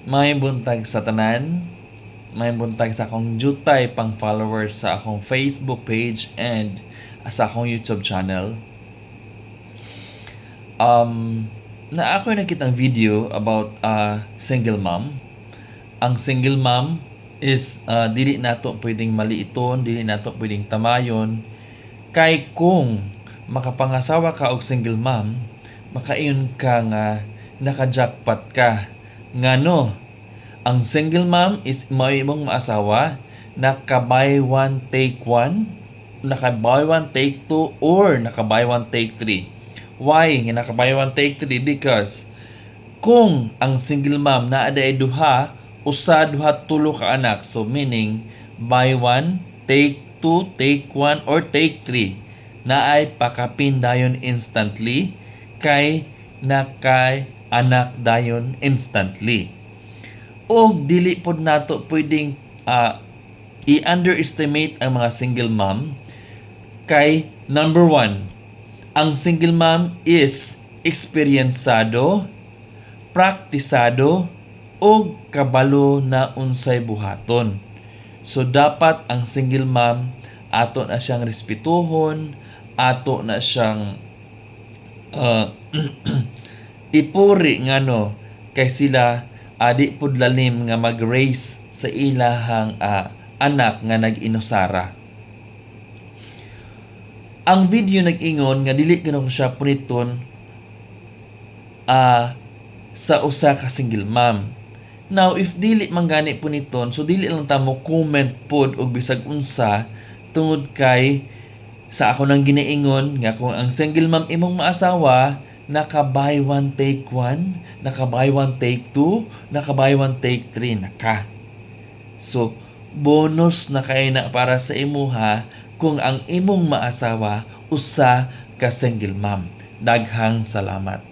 May buntag sa tanan, may buntag sa akong jutay pang followers sa akong Facebook page and sa akong YouTube channel. Na ako nakitang video about single mom. Ang single mom is dili nato pwedeng maliiton, dili nato pwedeng tamayon. Kay kung makapangasawa ka og single mom, makaingon ka nga naka-jackpot ka. Ngano, ang single mom is mao imong maasawa, naka-buy one take one, naka-buy one take two, or naka-buy one take three. Why nga naka-buy one take three? Because kung ang single mom naa day duha, usa duha tulo ka anak, so meaning buy one take two, take one, or take three, naay pakapin dayon instantly kay nakay anak dayon instantly. O dili pod nato pwedeng i-underestimate ang mga single mom kay number one, ang single mom is eksperyensado, praktisado, o kabalo na unsay buhaton. So dapat ang single mom ato na siyang respetuhon, ato na siyang ipuri ngano kay sila adi pud lalim nga mag-raise sa ilahang anak nga nag-inusara. Ang video nag-ingon nga dili ganaw siya puniton sa usa ka single mom. Now, if dili man gani puniton, so dili lang ta mo comment pod og bisag unsa tungod kay sa ako nang ginaingon nga kung ang single mom imong maasawa, naka-buy one take one, naka-buy one take two, naka-buy one take three na ka. So, bonus na kay na para sa imuha kung ang imong maasawa usa ka single mom. Daghang salamat.